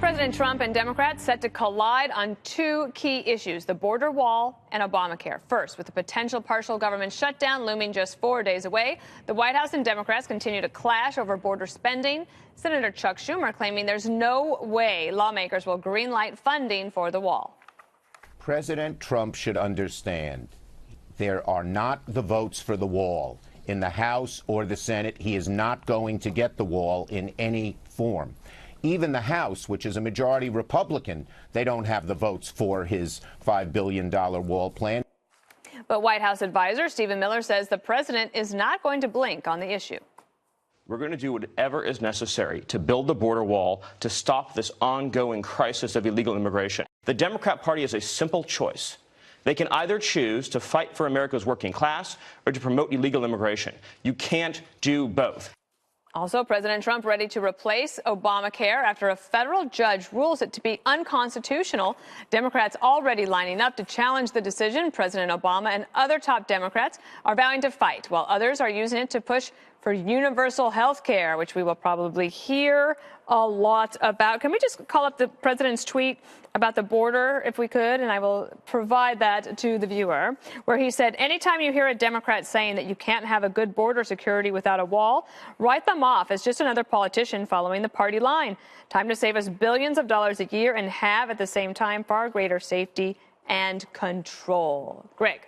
President Trump and Democrats set to collide on two key issues, the border wall and Obamacare. First, with the potential partial government shutdown looming just 4 days away, the White House and Democrats continue to clash over border spending. Senator Chuck Schumer claiming there's no way lawmakers will greenlight funding for the wall. President Trump should understand there are not the votes for the wall in the House or the Senate. He is not going to get the wall in any form. Even the House, which is a majority Republican, they don't have the votes for his $5 billion wall plan. But White House advisor Stephen Miller says the president is not going to blink on the issue. We're going to do whatever is necessary to build the border wall to stop this ongoing crisis of illegal immigration. The Democrat Party has a simple choice. They can either choose to fight for America's working class or to promote illegal immigration. You can't do both. Also, President Trump ready to replace Obamacare after a federal judge rules it to be unconstitutional. Democrats already lining up to challenge the decision. President Obama and other top Democrats are vowing to fight, while others are using it to push for universal health care, which we will probably hear a lot about. Can we just call up the president's tweet about the border, if we could? And I will provide that to the viewer, where he said, anytime you hear a Democrat saying that you can't have a good border security without a wall, write them off as just another politician following the party line. Time to save us billions of dollars a year and have, at the same time, far greater safety and control. Greg.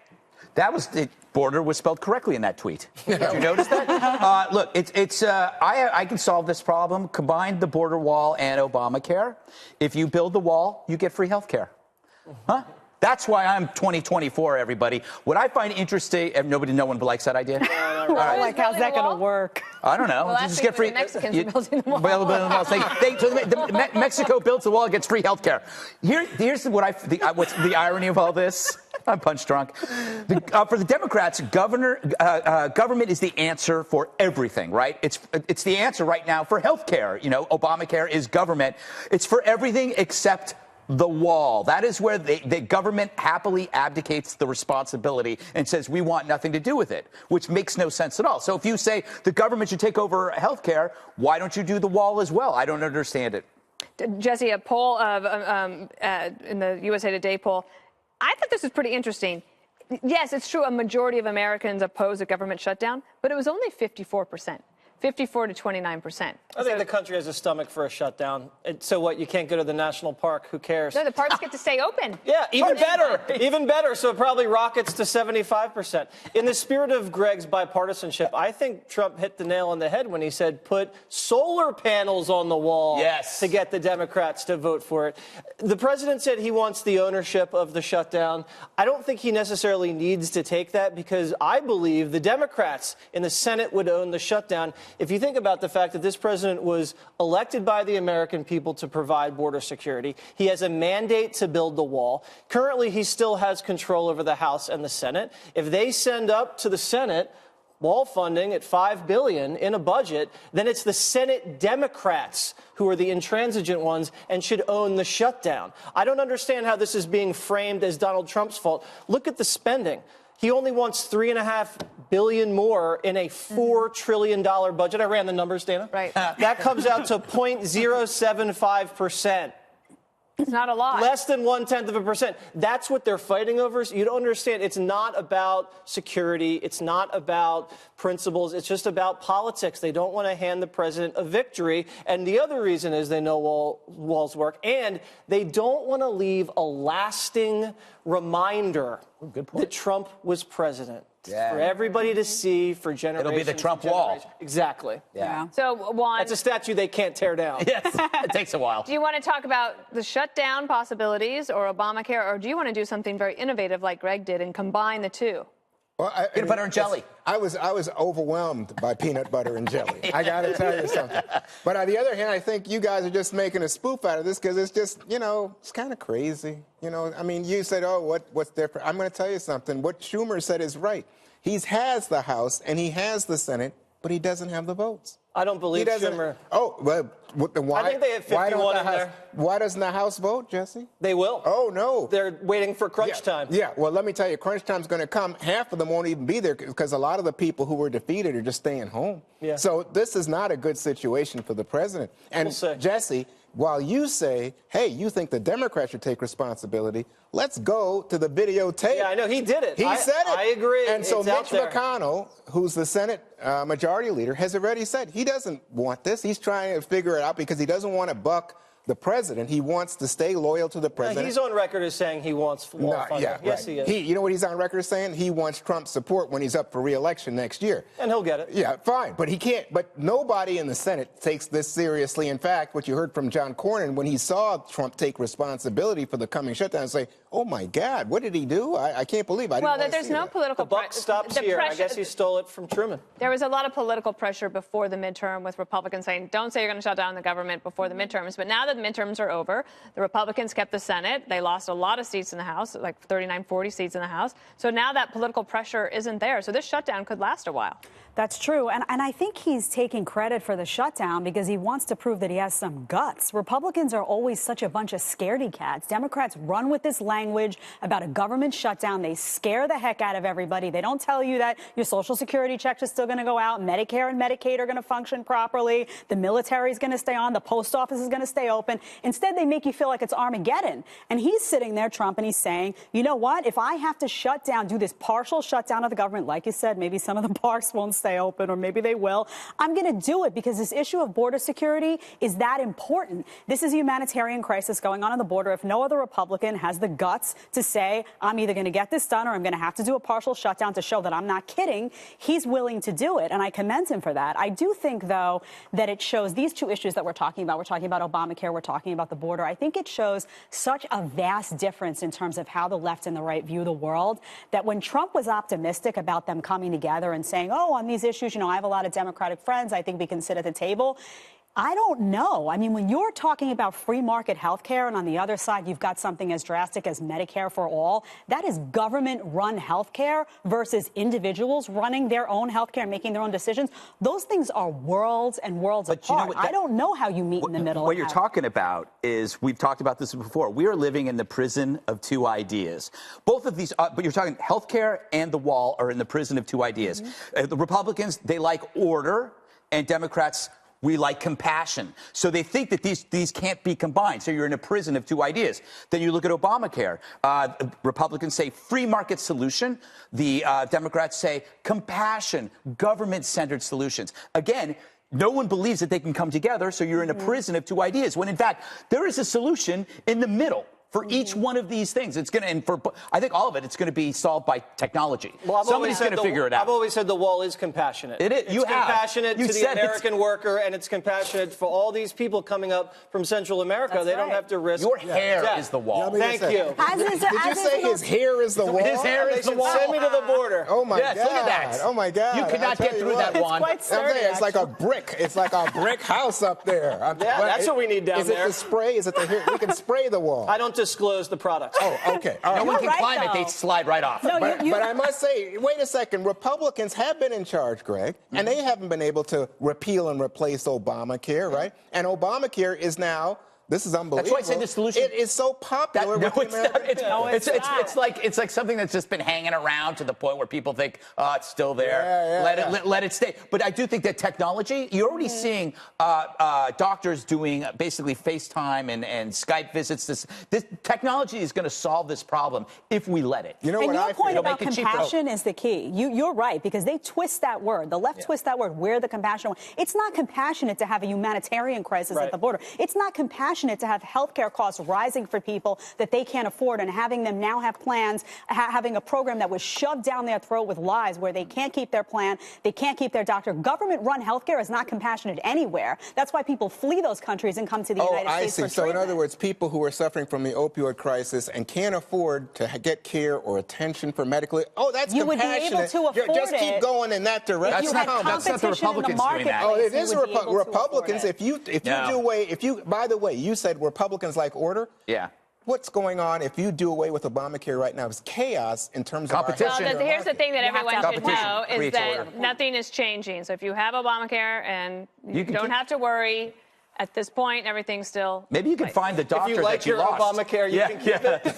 That was the border was spelled correctly in that tweet. Did you notice that? Look, I can solve this problem. Combine the border wall and Obamacare. If you build the wall, you get free health care. Huh? That's why I'm 2024, everybody. What I find interesting, no one likes that idea. Right. Like, how's that going to work? I don't know. Well, just get free. The Mexicans are building the wall. Mexico builds the wall, gets free health care. Here's what's the irony of all this. I'm punch drunk. For the Democrats, government is the answer for everything, right? It's the answer right now for health care. You know, Obamacare is government. It's for everything except the wall. That is where the government happily abdicates the responsibility and says we want nothing to do with it, which makes no sense at all. So if you say the government should take over health care, why don't you do the wall as well? I don't understand it. Jesse, a poll of in the USA Today poll, I thought this was pretty interesting. Yes, it's true a majority of Americans oppose a government shutdown, but it was only 54%. 54 to 29%. I think the country has a stomach for a shutdown. So what, you can't go to the national park? Who cares? No, the parks get to stay open. Yeah, even better. Even better. So it probably rockets to 75%. In the spirit of Greg's bipartisanship, I think Trump hit the nail on the head when he said put solar panels on the wall to get the Democrats to vote for it. The president said he wants the ownership of the shutdown. I don't think he necessarily needs to take that because I believe the Democrats in the Senate would own the shutdown. If you think about the fact that this president was elected by the American people to provide border security, he has a mandate to build the wall. Currently, he still has control over the House and the Senate. If they send up to the Senate wall funding at $5 billion in a budget, then it's the Senate Democrats who are the intransigent ones and should own the shutdown. I don't understand how this is being framed as Donald Trump's fault. Look at the spending. He only wants $3.5 billion more in a $4 trillion budget. I ran the numbers, Dana. Right. That comes out to 0.075%. It's not a lot. Less than 0.1%. That's what they're fighting over. So you don't understand. It's not about security. It's not about principles. It's just about politics. They don't want to hand the president a victory. And the other reason is they know walls work. And they don't want to leave a lasting reminder that Trump was president. For everybody to see for generations. It'll be the Trump wall. Exactly. Yeah. So, Juan, that's a statue they can't tear down. Yes. It takes a while. Do you want to talk about the shutdown possibilities or Obamacare, or do you want to do something very innovative like Greg did and combine the two? Well, peanut butter and jelly. I was overwhelmed by peanut butter and jelly. I got to tell you something. But on the other hand, I think you guys are just making a spoof out of this because it's just, it's kind of crazy. I mean, you said, oh, what's different? I'm going to tell you something. What Schumer said is right. He has the House and he has the Senate, but he doesn't have the votes. I don't believe Schumer. Oh, well, why? I think they have 51 in there. Why doesn't the House vote, Jesse? They will. Oh, no. They're waiting for crunch time. Yeah, well, let me tell you, crunch time's going to come. Half of them won't even be there because a lot of the people who were defeated are just staying home. Yeah. So this is not a good situation for the president. And Jesse, while you say, hey, you think the Democrats should take responsibility, let's go to the videotape. Yeah, I know. He did it. He said it. I agree. And so It's Mitch out there. McConnell, who's the Senate Majority Leader, has already said he doesn't want this. He's trying to figure it out because he doesn't want to buck the president. He wants to stay loyal to the president. He's on record as saying he wants wall funding. Yeah, yes, right. he is. You know what he's on record as saying? He wants Trump's support when he's up for re-election next year. And he'll get it. Yeah, fine. But he can't. But nobody in the Senate takes this seriously. In fact, what you heard from John Cornyn when he saw Trump take responsibility for the coming shutdown, say, oh, my God, what did he do? I can't believe I didn't Well, want to there's see no that. political The buck stops here. I guess he stole it from Truman. There was a lot of political pressure before the midterm with Republicans saying, don't say you're going to shut down the government before the midterms. But now that the midterms are over, the Republicans kept the Senate. They lost a lot of seats in the House, like 39, 40 seats in the House. So now that political pressure isn't there. So this shutdown could last a while. That's true. And I think he's taking credit for the shutdown because he wants to prove that he has some guts. Republicans are always such a bunch of scaredy cats. Democrats run with this language about a government shutdown. They scare the heck out of everybody. They don't tell you that your Social Security checks are still going to go out. Medicare and Medicaid are going to function properly. The military is going to stay on. The post office is going to stay open. Instead, they make you feel like it's Armageddon. And he's sitting there, Trump, and he's saying, you know what? If I have to shut down, do this partial shutdown of the government, like you said, maybe some of the parks won't stay open, or maybe they will. I'm going to do it because this issue of border security is that important. This is a humanitarian crisis going on the border. If no other Republican has the guts to say, I'm either going to get this done or I'm going to have to do a partial shutdown to show that I'm not kidding, he's willing to do it. And I commend him for that. I do think, though, that it shows these two issues that we're talking about. We're talking about Obamacare. We're talking about the border. I think it shows such a vast difference in terms of how the left and the right view the world, that when Trump was optimistic about them coming together and saying, oh, on these issues, you know, I have a lot of Democratic friends. I think we can sit at the table. I don't know. I mean, when you're talking about free market health care and on the other side you've got something as drastic as Medicare for all, that is government-run health care versus individuals running their own health care and making their own decisions. Those things are worlds and worlds apart. You know what, I don't know how you meet in the middle. What you're talking about is, we've talked about this before, we are living in the prison of two ideas. Both of these, but you're talking health care and the wall are in the prison of two ideas. The Republicans, they like order, and Democrats, we like compassion. So they think that these can't be combined. So you're in a prison of two ideas. Then you look at Obamacare. Republicans say free market solution. The Democrats say compassion, government-centered solutions. Again, no one believes that they can come together, so you're in a prison of two ideas, when in fact there is a solution in the middle. For each one of these things, it's going to, and for I think all of it, it's going to be solved by technology. Well, somebody's going to figure it out. I've always said the wall is compassionate. It is. It's compassionate to the American worker, and it's compassionate for all these people coming up from Central America. That's they don't right. have to risk. Your hair death. is the wall. Thank you. Did you say his hair is the wall? His hair is the wall. Send me to the border. Oh, my Yes, God. look at that. Oh, my God. You could not get through that one. Quite sturdy, It's like a brick. It's like a brick house up there. Yeah, that's what we need down there. Is it the spray? Is it the hair? We can spray the wall. I don't disclose the products. Oh, okay. All right. No one can right, climb it. though. They slide right off. No, But I must say, wait a second. Republicans have been in charge, Greg, and they haven't been able to repeal and replace Obamacare, right? And Obamacare is now, this is unbelievable. That's why I said the solution. It is so popular with the American people. It's like something that's just been hanging around to the point where people think, oh, it's still there. Let it stay. But I do think that technology, you're already seeing doctors doing basically FaceTime and Skype visits. This technology is going to solve this problem if we let it. You know And what your point about Make it cheaper. compassion is the key. You're right, because they twist that word. The left twists that word. Where the compassion? It's not compassionate to have a humanitarian crisis at the border. It's not compassionate to have healthcare costs rising for people that they can't afford, and having them now have plans, having a program that was shoved down their throat with lies where they can't keep their plan, they can't keep their doctor. Government-run healthcare is not compassionate anywhere. That's why people flee those countries and come to the United States for So in treatment. other words, people who are suffering from the opioid crisis and can't afford to get care or attention for medical, that's You would be compassionate. able to afford Just keep it going in that direction. if you had that's not the competition in the Republicans doing that. Oh, it marketplace, is you would be able to Republicans. afford it. If you do away, by the way, you said Republicans like order. Yeah. What's going on if you do away with Obamacare right now? It's chaos in terms of Competition. our Well, here's the thing that You have to everyone have should competition. know is Creates that order. nothing is changing. So if you have Obamacare and you can don't keep- have to worry, at this point, everything's still. Maybe you can find the doctor If you like that you your lost. Obamacare, you can keep it.